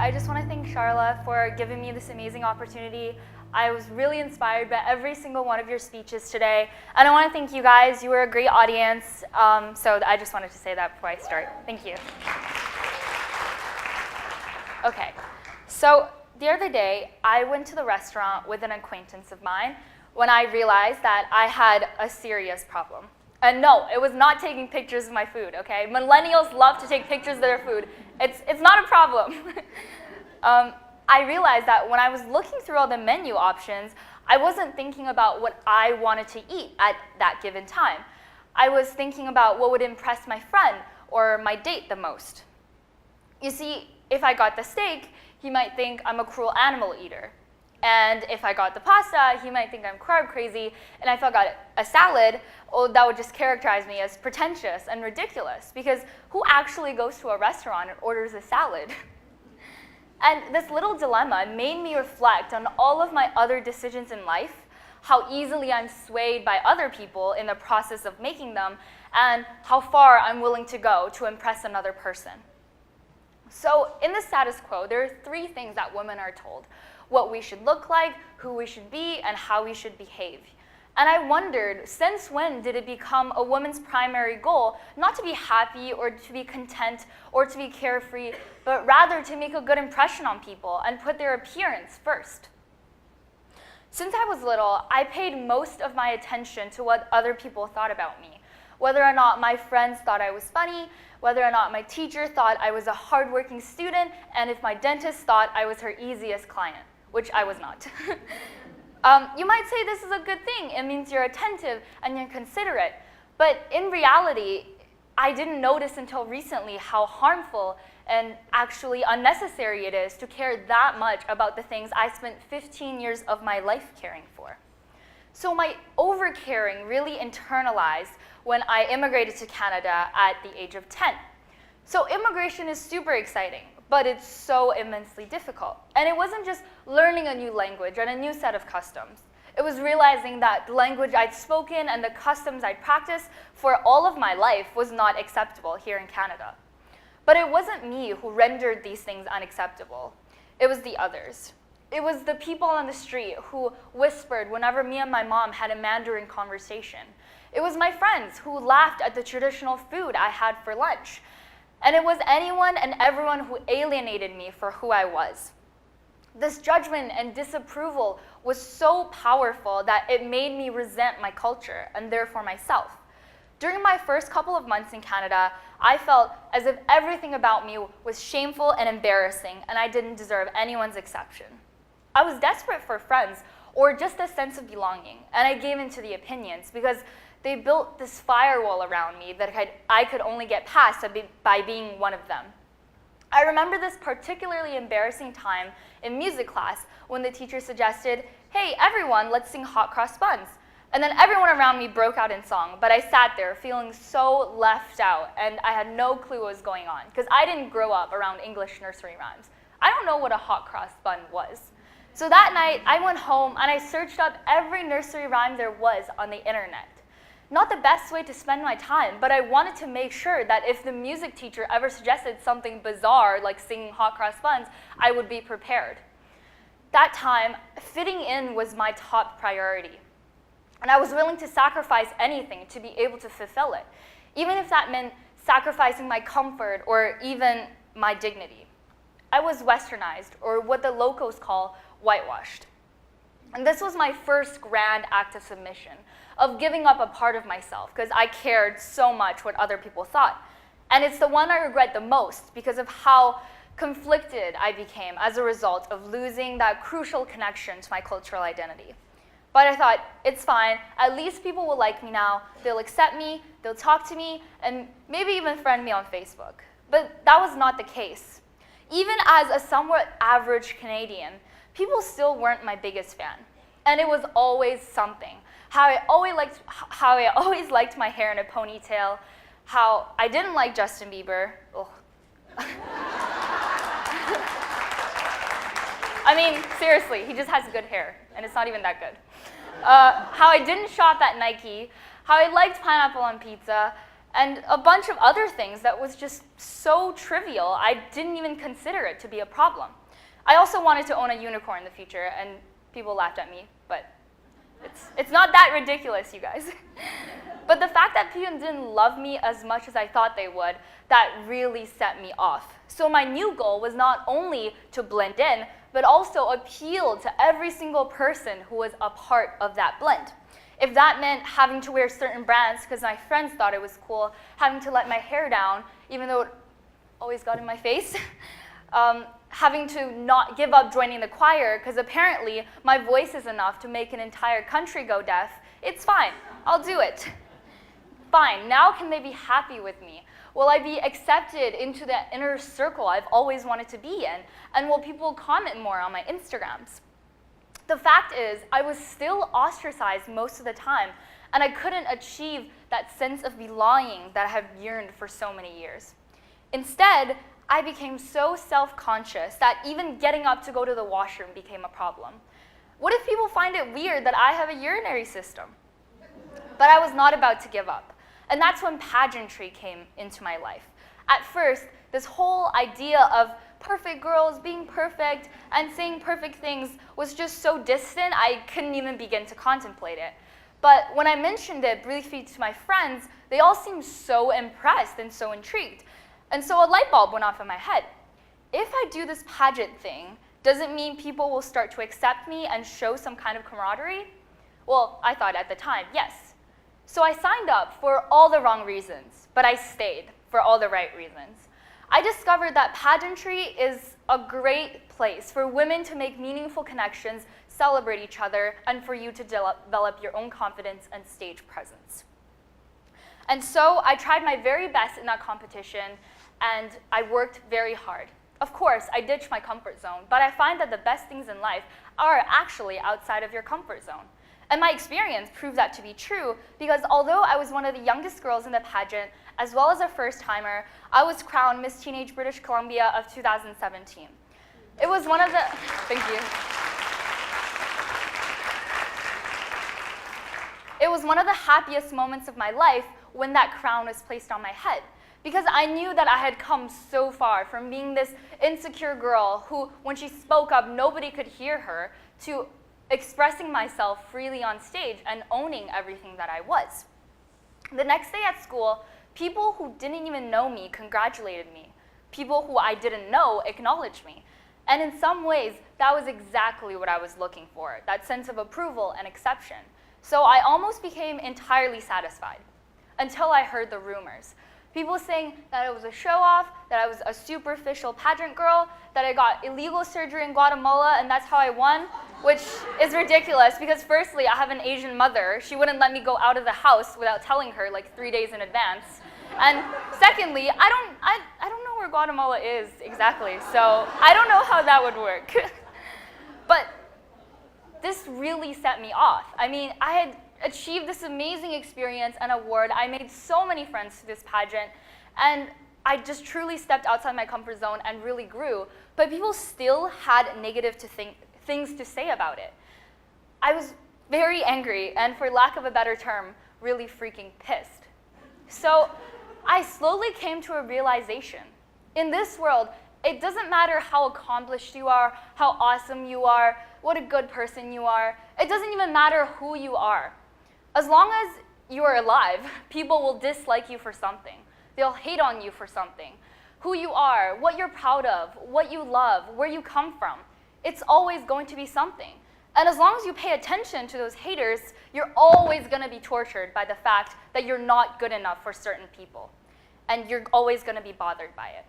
I just want to thank Charla for giving me this amazing opportunity. I was really inspired by every single one of your speeches today. And I want to thank you guys. You were a great audience. So I just wanted to say that before I start. Thank you. Okay, so the other day, I went to the restaurant with an acquaintance of mine when I realized that I had a serious problem. And no, it was not taking pictures of my food, okay? Millennials love to take pictures of their food. It's not a problem. I realized that when I was looking through all the menu options, I wasn't thinking about what I wanted to eat at that given time. I was thinking about what would impress my friend or my date the most. You see, if I got the steak, he might think I'm a cruel animal eater. And if I got the pasta, he might think I'm carb crazy. And if I got a salad, that would just characterize me as pretentious and ridiculous, because who actually goes to a restaurant and orders a salad? And this little dilemma made me reflect on all of my other decisions in life, how easily I'm swayed by other people in the process of making them, and how far I'm willing to go to impress another person. So in the status quo, there are 3 things that women are told: what we should look like, who we should be, and how we should behave. And I wondered, since when did it become a woman's primary goal not to be happy or to be content or to be carefree, but rather to make a good impression on people and put their appearance first? Since I was little, I paid most of my attention to what other people thought about me, whether or not my friends thought I was funny, whether or not my teacher thought I was a hardworking student, and if my dentist thought I was her easiest client, which I was not. You might say this is a good thing. It means you're attentive and you're considerate. But in reality, I didn't notice until recently how harmful and actually unnecessary it is to care that much about the things I spent 15 years of my life caring for. So my over-caring really internalized when I immigrated to Canada at the age of 10. So immigration is super exciting, but it's so immensely difficult. And it wasn't just learning a new language and a new set of customs. It was realizing that the language I'd spoken and the customs I'd practiced for all of my life was not acceptable here in Canada. But it wasn't me who rendered these things unacceptable. It was the others. It was the people on the street who whispered whenever me and my mom had a Mandarin conversation. It was my friends who laughed at the traditional food I had for lunch. And it was anyone and everyone who alienated me for who I was. This judgment and disapproval was so powerful that it made me resent my culture and therefore myself. During my first couple of months in Canada, I felt as if everything about me was shameful and embarrassing, and I didn't deserve anyone's exception. I was desperate for friends or just a sense of belonging, and I gave in to the opinions because they built this firewall around me that I could only get past by being one of them. I remember this particularly embarrassing time in music class when the teacher suggested, "Hey, everyone, let's sing Hot Cross Buns." And then everyone around me broke out in song, but I sat there feeling so left out, and I had no clue what was going on, because I didn't grow up around English nursery rhymes. I don't know what a hot cross bun was. So that night, I went home and I searched up every nursery rhyme there was on the internet. Not the best way to spend my time, but I wanted to make sure that if the music teacher ever suggested something bizarre like singing Hot Cross Buns, I would be prepared. That time, fitting in was my top priority. And I was willing to sacrifice anything to be able to fulfill it, even if that meant sacrificing my comfort or even my dignity. I was westernized, or what the locals call whitewashed. And this was my first grand act of submission, of giving up a part of myself, because I cared so much what other people thought. And it's the one I regret the most because of how conflicted I became as a result of losing that crucial connection to my cultural identity. But I thought, it's fine, at least people will like me now, they'll accept me, they'll talk to me, and maybe even friend me on Facebook. But that was not the case. Even as a somewhat average Canadian, people still weren't my biggest fan. And it was always something. How I always liked my hair in a ponytail, how I didn't like Justin Bieber. I mean, seriously, he just has good hair, and it's not even that good. How I didn't shop at Nike, how I liked pineapple on pizza, and a bunch of other things that was just so trivial, I didn't even consider it to be a problem. I also wanted to own a unicorn in the future, and people laughed at me, but it's not that ridiculous, you guys. But the fact that people didn't love me as much as I thought they would, that really set me off. So my new goal was not only to blend in, but also appeal to every single person who was a part of that blend. If that meant having to wear certain brands because my friends thought it was cool, having to let my hair down, even though it always got in my face, having to not give up joining the choir because apparently my voice is enough to make an entire country go deaf, it's fine, I'll do it. Fine, now can they be happy with me? Will I be accepted into that inner circle I've always wanted to be in? And will people comment more on my Instagrams? The fact is, I was still ostracized most of the time, and I couldn't achieve that sense of belonging that I have yearned for so many years. Instead, I became so self-conscious that even getting up to go to the washroom became a problem. What if people find it weird that I have a urinary system? But I was not about to give up. And that's when pageantry came into my life. At first, this whole idea of perfect girls being perfect and saying perfect things was just so distant, I couldn't even begin to contemplate it. But when I mentioned it briefly to my friends, they all seemed so impressed and so intrigued. And so a light bulb went off in my head. If I do this pageant thing, does it mean people will start to accept me and show some kind of camaraderie? Well, I thought at the time, yes. So I signed up for all the wrong reasons, but I stayed for all the right reasons. I discovered that pageantry is a great place for women to make meaningful connections, celebrate each other, and for you to develop your own confidence and stage presence. And so I tried my very best in that competition, and I worked very hard. Of course, I ditched my comfort zone, but I find that the best things in life are actually outside of your comfort zone. And my experience proved that to be true because although I was one of the youngest girls in the pageant, as well as a first-timer, I was crowned Miss Teenage British Columbia of 2017. It was one of the, thank you. It was one of the happiest moments of my life when that crown was placed on my head because I knew that I had come so far from being this insecure girl who, when she spoke up, nobody could hear her, to expressing myself freely on stage and owning everything that I was. The next day at school, people who didn't even know me congratulated me. People who I didn't know acknowledged me. And in some ways, that was exactly what I was looking for, that sense of approval and acceptance. So I almost became entirely satisfied until I heard the rumors. People saying that it was a show-off, that I was a superficial pageant girl, that I got illegal surgery in Guatemala and that's how I won, which is ridiculous because firstly, I have an Asian mother. She wouldn't let me go out of the house without telling her like 3 days in advance. And secondly, I don't know where Guatemala is exactly, so I don't know how that would work. But this really set me off. I mean, I had achieved this amazing experience and award. I made so many friends through this pageant, and I just truly stepped outside my comfort zone and really grew. But people still had negative things to say about it. I was very angry, and for lack of a better term, really freaking pissed. So I slowly came to a realization. In this world, it doesn't matter how accomplished you are, how awesome you are, what a good person you are. It doesn't even matter who you are. As long as you are alive, people will dislike you for something. They'll hate on you for something. Who you are, what you're proud of, what you love, where you come from. It's always going to be something. And as long as you pay attention to those haters, you're always going to be tortured by the fact that you're not good enough for certain people. And you're always going to be bothered by it.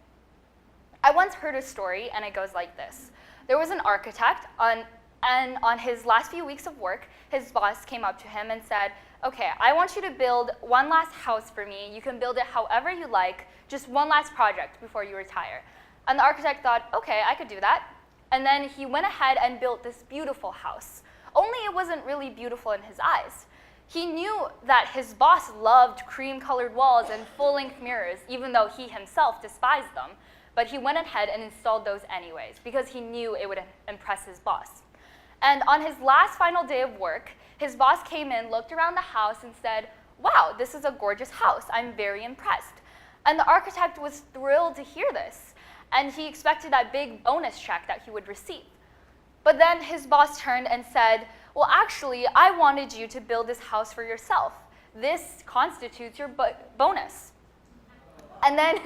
I once heard a story, and it goes like this. There was an architect, and on his last few weeks of work, his boss came up to him and said, okay, I want you to build one last house for me. You can build it however you like, just one last project before you retire. And the architect thought, okay, I could do that. And then he went ahead and built this beautiful house. Only it wasn't really beautiful in his eyes. He knew that his boss loved cream-colored walls and full-length mirrors, even though he himself despised them. But he went ahead and installed those anyways, because he knew it would impress his boss. And on his last final day of work, his boss came in, looked around the house, and said, wow, this is a gorgeous house. I'm very impressed. And the architect was thrilled to hear this. and he expected that big bonus check that he would receive. But then his boss turned and said, well, actually, I wanted you to build this house for yourself. This constitutes your bonus. And then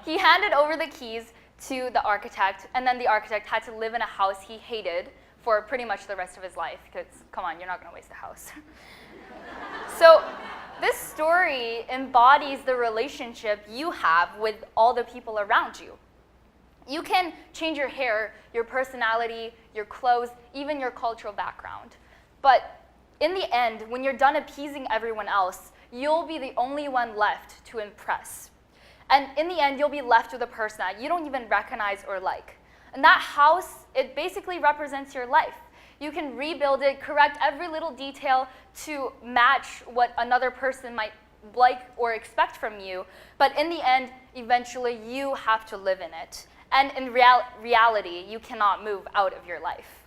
he handed over the keys to the architect, and then the architect had to live in a house he hated for pretty much the rest of his life, because, come on, you're not going to waste a house. So this story embodies the relationship you have with all the people around you. You can change your hair, your personality, your clothes, even your cultural background. But in the end, when you're done appeasing everyone else, you'll be the only one left to impress. And in the end, you'll be left with a person that you don't even recognize or like. And that house, it basically represents your life. You can rebuild it, correct every little detail to match what another person might like or expect from you. But in the end, eventually, you have to live in it. And in reality, you cannot move out of your life.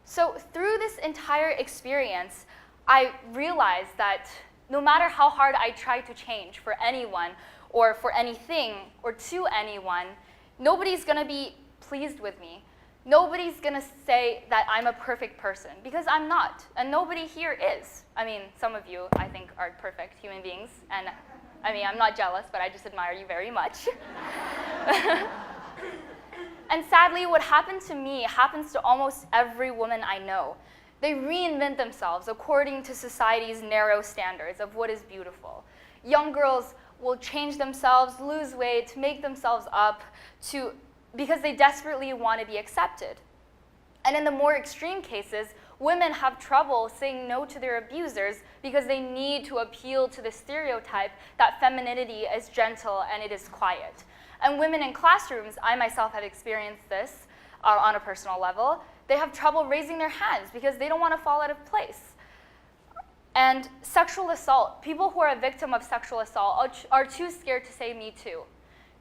So through this entire experience, I realized that no matter how hard I try to change for anyone or for anything or to anyone, nobody's going to be pleased with me. Nobody's going to say that I'm a perfect person, because I'm not, and nobody here is. I mean, some of you, I think, are perfect human beings, and I mean, I'm not jealous, but I just admire you very much. And sadly, what happened to me happens to almost every woman I know. They reinvent themselves according to society's narrow standards of what is beautiful. Young girls will change themselves, lose weight, make themselves up because they desperately want to be accepted. And in the more extreme cases, women have trouble saying no to their abusers because they need to appeal to the stereotype that femininity is gentle and it is quiet. And women in classrooms, I myself have experienced this on a personal level, they have trouble raising their hands because they don't want to fall out of place. And sexual assault, people who are a victim of sexual assault are too scared to say me too.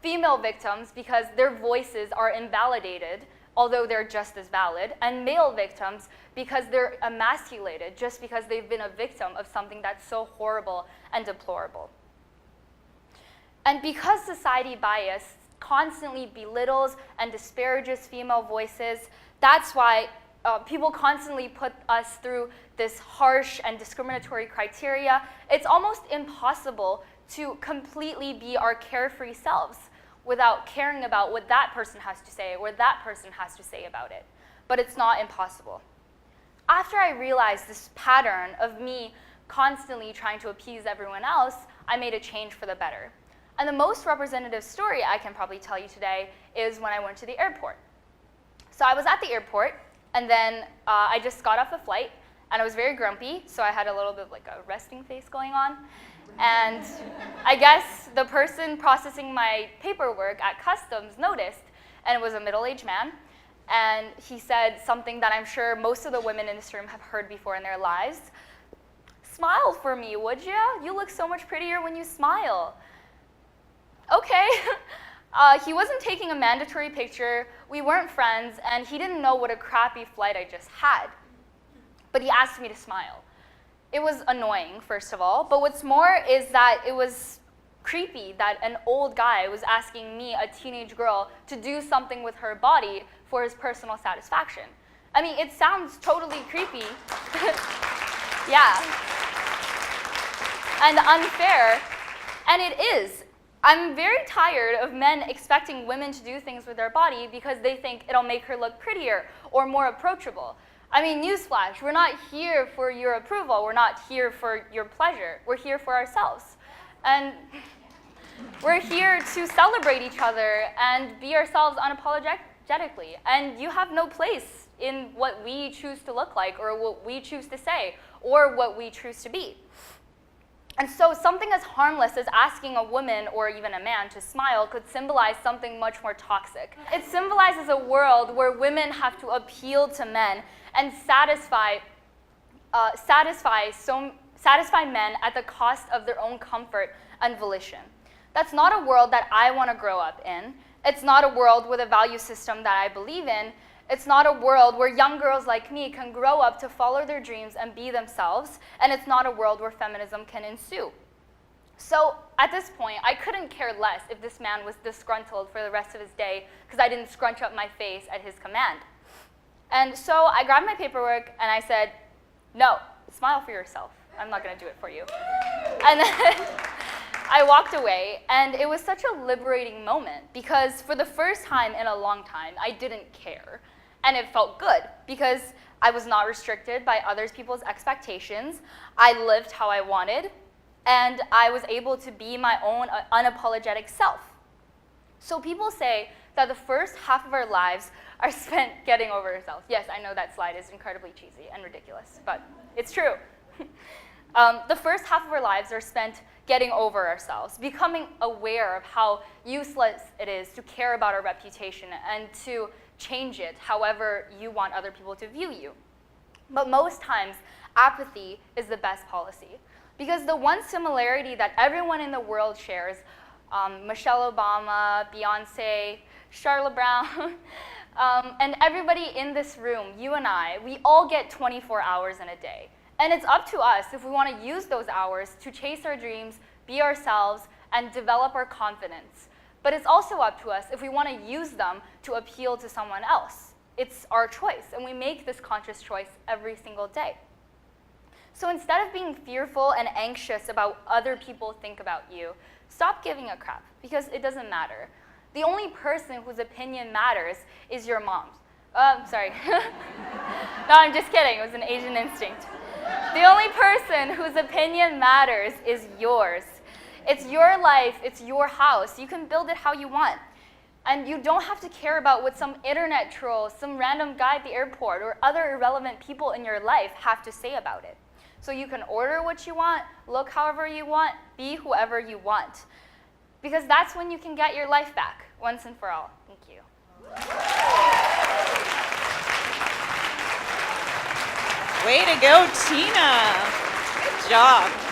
Female victims, because their voices are invalidated, although they're just as valid, and male victims because they're emasculated just because they've been a victim of something that's so horrible and deplorable. And because society bias constantly belittles and disparages female voices, that's why people constantly put us through this harsh and discriminatory criteria. It's almost impossible to completely be our carefree selves without caring about what that person has to say or that person has to say about it. But it's not impossible. After I realized this pattern of me constantly trying to appease everyone else, I made a change for the better. And the most representative story I can probably tell you today is when I went to the airport. So I was at the airport, and then I just got off a flight, and I was very grumpy, so I had a little bit of like a resting face going on. And I guess the person processing my paperwork at customs noticed, and it was a middle-aged man, and he said something that I'm sure most of the women in this room have heard before in their lives. "Smile for me, would you? You look so much prettier when you smile." Okay. He wasn't taking a mandatory picture, we weren't friends, and he didn't know what a crappy flight I just had. But he asked me to smile. It was annoying, first of all, but what's more is that it was creepy that an old guy was asking me, a teenage girl, to do something with her body for his personal satisfaction. I mean, it sounds totally creepy. Yeah. And unfair, and it is. I'm very tired of men expecting women to do things with their body because they think it'll make her look prettier or more approachable. I mean, newsflash, we're not here for your approval. We're not here for your pleasure. We're here for ourselves. And we're here to celebrate each other and be ourselves unapologetically. And you have no place in what we choose to look like or what we choose to say or what we choose to be. And so something as harmless as asking a woman or even a man to smile could symbolize something much more toxic. It symbolizes a world where women have to appeal to men and satisfy men at the cost of their own comfort and volition. That's not a world that I want to grow up in. It's not a world with a value system that I believe in. It's not a world where young girls like me can grow up to follow their dreams and be themselves, and it's not a world where feminism can ensue. So at this point, I couldn't care less if this man was disgruntled for the rest of his day because I didn't scrunch up my face at his command. And so I grabbed my paperwork and I said, no, smile for yourself. I'm not going to do it for you. And then I walked away, and it was such a liberating moment because for the first time in a long time, I didn't care. And it felt good because I was not restricted by other people's expectations. I lived how I wanted, and I was able to be my own unapologetic self. So people say that the first half of our lives are spent getting over ourselves. Yes, I know that slide is incredibly cheesy and ridiculous, but it's true. The first half of our lives are spent getting over ourselves, becoming aware of how useless it is to care about our reputation and to change it however you want other people to view you. But most times, apathy is the best policy. Because the one similarity that everyone in the world shares, Michelle Obama, Beyonce, Charlotte Brown, and everybody in this room, you and I, we all get 24 hours in a day. And it's up to us if we want to use those hours to chase our dreams, be ourselves, and develop our confidence. But it's also up to us if we want to use them to appeal to someone else. It's our choice, and we make this conscious choice every single day. So instead of being fearful and anxious about what other people think about you, stop giving a crap, because it doesn't matter. The only person whose opinion matters is your mom's. Sorry. No, I'm just kidding. It was an Asian instinct. The only person whose opinion matters is yours. It's your life. It's your house. You can build it how you want. And you don't have to care about what some internet troll, some random guy at the airport, or other irrelevant people in your life have to say about it. So you can order what you want, look however you want, be whoever you want. Because that's when you can get your life back, once and for all. Thank you. Way to go, Tina. Good job.